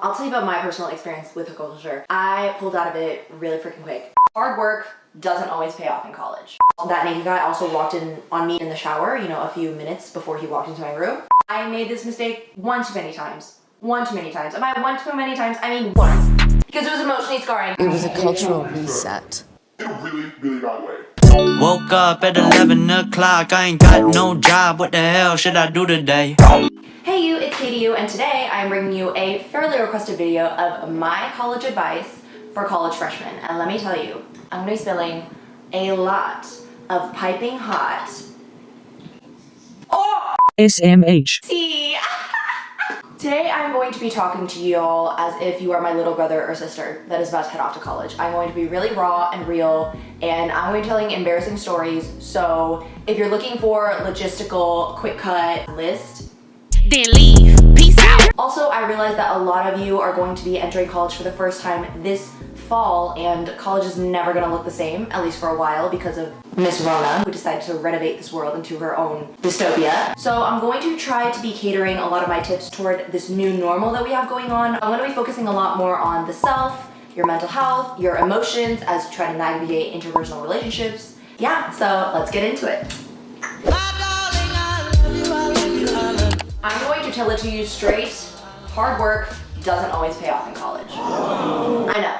I'll tell you about my personal experience with hookup culture. I pulled out of it really freaking quick. Hard work doesn't always pay off in college. That naked guy also walked in on me in the shower, you know, a few minutes before he walked into my room. I made this mistake one too many times. One too many times. And by one too many times, I mean once. Because it was emotionally scarring. It was a cultural reset. In a really, really bad way. Woke up at 11 o'clock, I ain't got no job, what the hell should I do today? Hey you, it's Katie you, and today I'm bringing you a fairly requested video of my college advice for college freshmen. And let me tell you, I'm gonna be spilling a lot of piping hot SMH. tea. Today I'm going to be talking to you all as if you are my little brother or sister that is about to head off to college. I'm going to be really raw and real, and I'm going to be telling embarrassing stories. So if you're looking for a logistical, quick cut list, then leave. Peace out. Also, I realize that a lot of you are going to be entering college for the first time this fall, and college is never gonna look the same, at least for a while, because of Miss Rona, who decided to renovate this world into her own dystopia. So I'm going to try to be catering a lot of my tips toward this new normal that we have going on. I'm gonna be focusing a lot more on the self, your mental health, your emotions as you try to navigate interpersonal relationships. Yeah, so let's get into it. I'm going to tell it to you straight. Hard work doesn't always pay off in college. I know.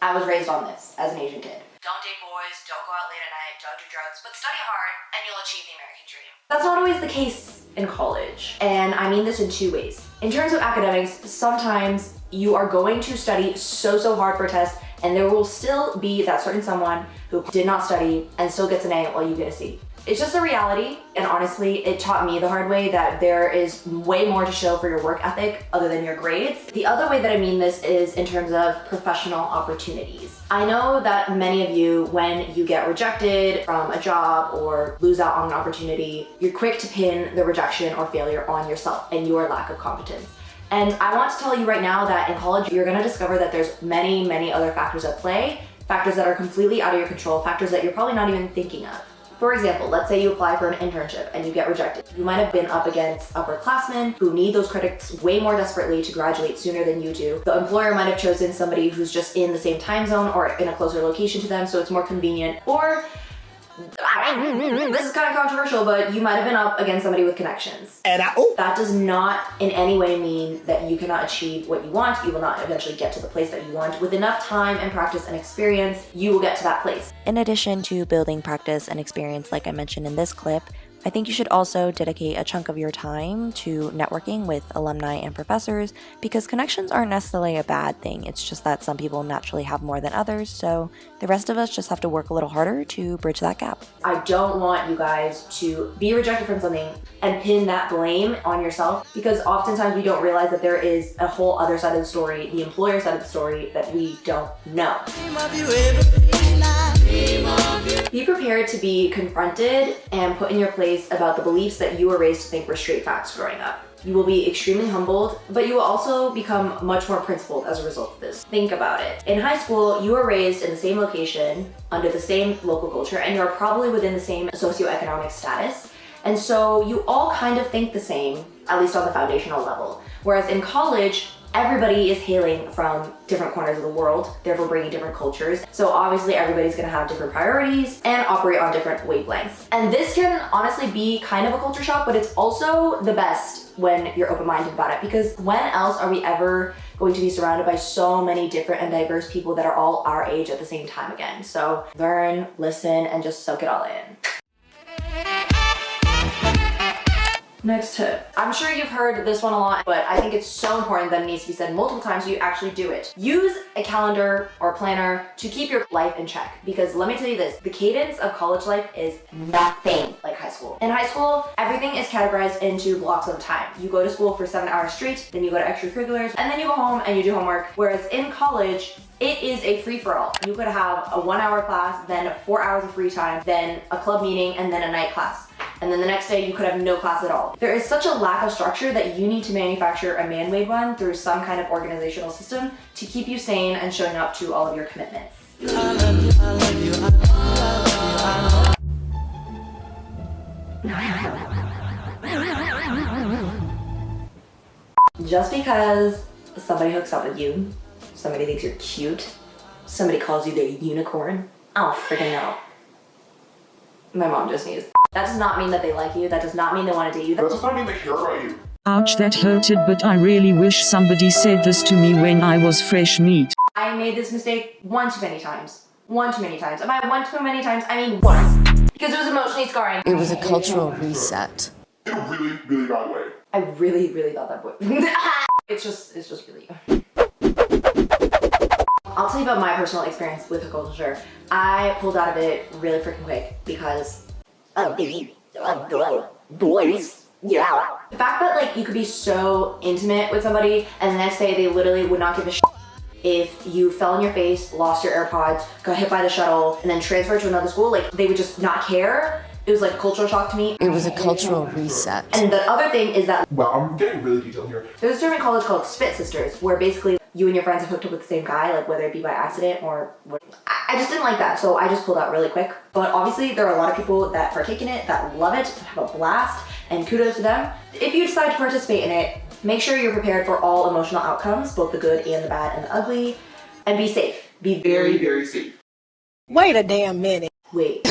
I was raised on this as an Asian kid. Don't date boys, don't go out late at night, don't do drugs, but study hard and you'll achieve the American dream. That's not always the case in college, and I mean this in two ways. In terms of academics, sometimes you are going to study so hard for a test, and there will still be that certain someone who did not study and still gets an A while you get a C. It's just a reality, and honestly, it taught me the hard way that there is way more to show for your work ethic other than your grades. The other way that I mean this is in terms of professional opportunities. I know that many of you, when you get rejected from a job or lose out on an opportunity, you're quick to pin the rejection or failure on yourself and your lack of competence. And I want to tell you right now that in college, you're gonna discover that there's many other factors at play, factors that are completely out of your control, factors that you're probably not even thinking of. For example, let's say you apply for an internship and you get rejected. You might have been up against upperclassmen who need those credits way more desperately to graduate sooner than you do. The employer might have chosen somebody who's just in the same time zone or in a closer location to them, so it's more convenient. Or, this is kind of controversial, but you might have been up against somebody with connections. That does not in any way mean that you cannot achieve what you want. You will not eventually get to the place that you want. With enough time and practice and experience, you will get to that place. In addition to building practice and experience like I mentioned in this clip, I think you should also dedicate a chunk of your time to networking with alumni and professors, because connections aren't necessarily a bad thing. It's just that some people naturally have more than others, so the rest of us just have to work a little harder to bridge that gap. I don't want you guys to be rejected from something and pin that blame on yourself, because oftentimes we don't realize that there is a whole other side of the story, the employer side of the story, that we don't know. Be prepared to be confronted and put in your place about the beliefs that you were raised to think were straight facts growing up. You will be extremely humbled, but you will also become much more principled as a result of this. Think about it. In high school, you were raised in the same location, under the same local culture, and you're probably within the same socioeconomic status. And so you all kind of think the same, at least on the foundational level. Whereas in college, everybody is hailing from different corners of the world, therefore bringing different cultures. So obviously everybody's gonna have different priorities and operate on different wavelengths. And this can honestly be kind of a culture shock, but it's also the best when you're open-minded about it, because when else are we ever going to be surrounded by so many different and diverse people that are all our age at the same time again? So learn, listen, and just soak it all in. Next tip. I'm sure you've heard this one a lot, but I think it's so important that it needs to be said multiple times so you actually do it. Use a calendar or planner to keep your life in check, because let me tell you this, the cadence of college life is nothing like high school. In high school, everything is categorized into blocks of time. You go to school for 7 hours straight, then you go to extracurriculars, and then you go home and you do homework. Whereas in college, it is a free-for-all. You could have a 1-hour class, then 4 hours of free time, then a club meeting, and then a night class. And then the next day you could have no class at all. There is such a lack of structure that you need to manufacture a man-made one through some kind of organizational system to keep you sane and showing up to all of your commitments. Just because somebody hooks up with you, somebody thinks you're cute, somebody calls you their unicorn. I don't freaking know. My mom just sneezed. That does not mean that they like you. That does not mean they want to date you. That does not mean they care about you. Ouch, that hurted, but I really wish somebody said this to me when I was fresh meat. I made this mistake one too many times. One too many times. And by one too many times, I mean once. Because it was emotionally scarring. It was a cultural reset. In a really, really bad way. I really, really thought that boy. It's just really. I'll tell you about my personal experience with hook culture. I pulled out of it really freaking quick because boys. Yeah. The fact that like you could be so intimate with somebody and the next day they literally would not give a shit if you fell on your face, lost your AirPods, got hit by the shuttle, and then transferred to another school, like they would just not care. It was like a cultural shock to me. It was a cultural reset. And the other thing is that Wow, I'm getting really detailed here. there's a term in college called spit sisters, where basically you and your friends have hooked up with the same guy, like whether it be by accident or what. I just didn't like that, so I just pulled out really quick. But obviously there are a lot of people that partake in it, that love it, that have a blast, and kudos to them. If you decide to participate in it, make sure you're prepared for all emotional outcomes, both the good and the bad and the ugly, and be safe. Be Very, very safe. Wait a damn minute. Wait,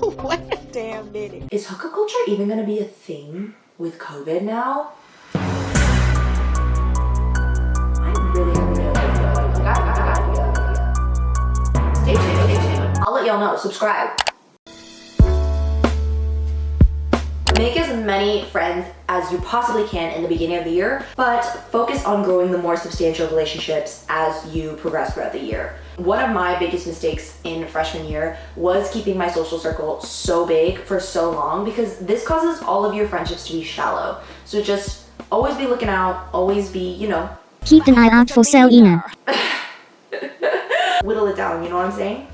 Wait a damn minute. is hookup culture even gonna be a thing with COVID now? I really have no idea. Like, I gotta do that. Stay tuned. I'll let y'all know. Subscribe. Make as many friends as you possibly can in the beginning of the year, but focus on growing the more substantial relationships as you progress throughout the year. One of my biggest mistakes in freshman year was keeping my social circle so big for so long because this causes all of your friendships to be shallow. So just always be looking out, always be, you know, Keep an eye out for Selena. whittle it down, you know what I'm saying?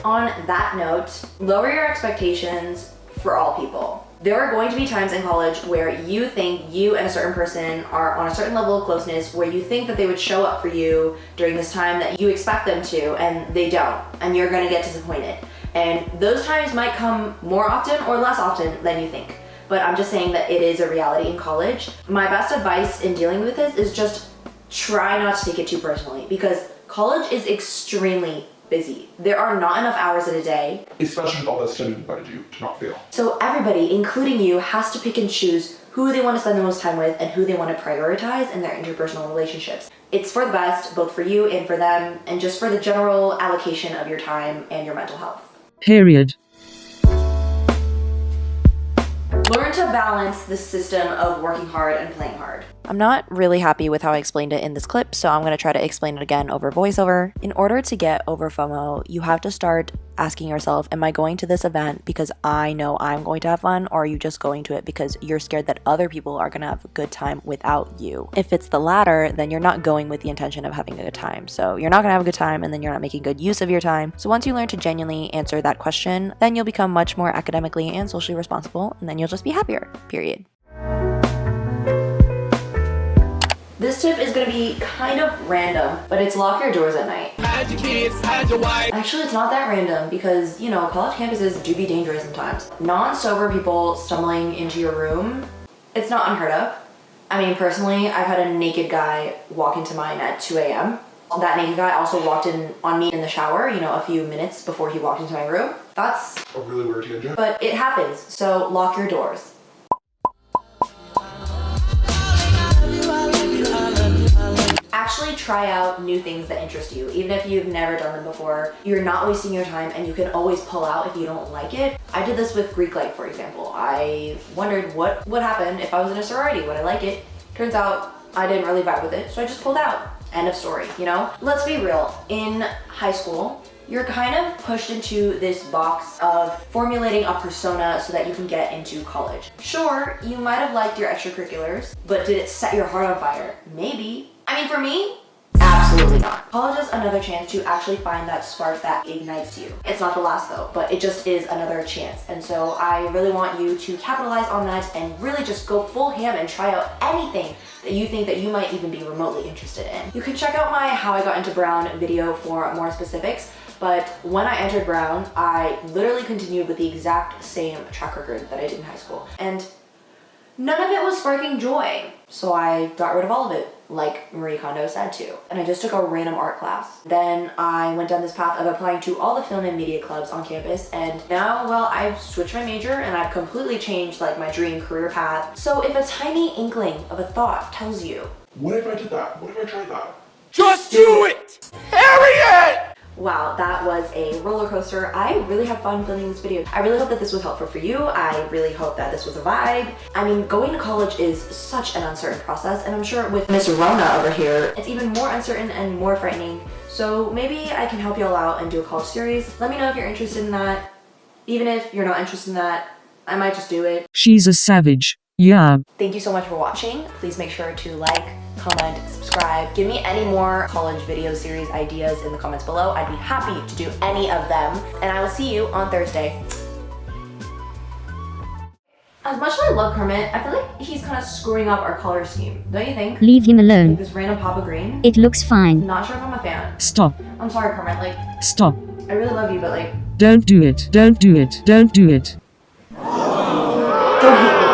On that note, lower your expectations for all people. There are going to be times in college where you think you and a certain person are on a certain level of closeness where you think that they would show up for you during this time that you expect them to, and they don't, and you're gonna get disappointed. And those times might come more often or less often than you think. But I'm just saying that it is a reality in college. My best advice in dealing with this is just try not to take it too personally because college is extremely busy. There are not enough hours in a day. Especially with all that studying you gotta do to not fail. So everybody, including you, has to pick and choose who they want to spend the most time with and who they want to prioritize in their interpersonal relationships. It's for the best, both for you and for them, and just for the general allocation of your time and your mental health. Period. Learn to balance the system of working hard and playing hard. I'm not really happy with how I explained it in this clip, so I'm going to try to explain it again over voiceover. In order to get over FOMO, you have to start asking yourself, am I going to this event because I know I'm going to have fun, or are you just going to it because you're scared that other people are going to have a good time without you? If it's the latter, then you're not going with the intention of having a good time. So you're not going to have a good time, and then you're not making good use of your time. So once you learn to genuinely answer that question, then you'll become much more academically and socially responsible, and then you'll just be happier, period. This tip is going to be kind of random, but it's lock your doors at night. Actually, it's not that random because, you know, college campuses do be dangerous sometimes. Non-sober people stumbling into your room, it's not unheard of. I mean, personally, I've had a naked guy walk into mine at 2 a.m. That naked guy also walked in on me in the shower, you know, a few minutes before he walked into my room. That's A really weird tangent. but it happens, so lock your doors. Actually try out new things that interest you, even if you've never done them before. You're not wasting your time and you can always pull out if you don't like it. I did this with Greek life, for example. I wondered what would happen if I was in a sorority, would I like it? Turns out I didn't really vibe with it, so I just pulled out. End of story, you know? Let's be real, in high school, you're kind of pushed into this box of formulating a persona so that you can get into college. Sure, you might have liked your extracurriculars, but did it set your heart on fire? Maybe. I mean, for me, absolutely not. College is another chance to actually find that spark that ignites you. It's not the last though, but it just is another chance. And so I really want you to capitalize on that and really just go full ham and try out anything that you think that you might even be remotely interested in. You can check out my How I Got Into Brown video for more specifics. But when I entered Brown, I literally continued with the exact same track record that I did in high school. And none of it was sparking joy. So I got rid of all of it, like Marie Kondo said to. And I just took a random art class. Then I went down this path of applying to all the film and media clubs on campus, and now, well, I've switched my major and I've completely changed like my dream career path. So if a tiny inkling of a thought tells you, what if I did that? What if I tried that? Just do it! Harriet! wow, that was a roller coaster. I really had fun filming this video. I really hope that this was helpful for you. I really hope that this was a vibe. I mean, going to college is such an uncertain process, and I'm sure with Miss Rona over here, it's even more uncertain and more frightening. So maybe I can help y'all out and do a college series. Let me know if you're interested in that. Even if you're not interested in that, I might just do it. She's a savage. Yeah. Thank you so much for watching. Please make sure to like, comment, subscribe. Give me any more college video series ideas in the comments below. I'd be happy to do any of them. And I will see you on Thursday. As much as I love Kermit, I feel like he's kind of screwing up our color scheme. Don't you think? Leave him Like alone. this random pop of green. It looks fine. Not sure if I'm a fan. Stop. I'm sorry, Kermit. Like, Stop. I really love you, but like, Don't do it. Don't do it. Don't do it. don't hate me.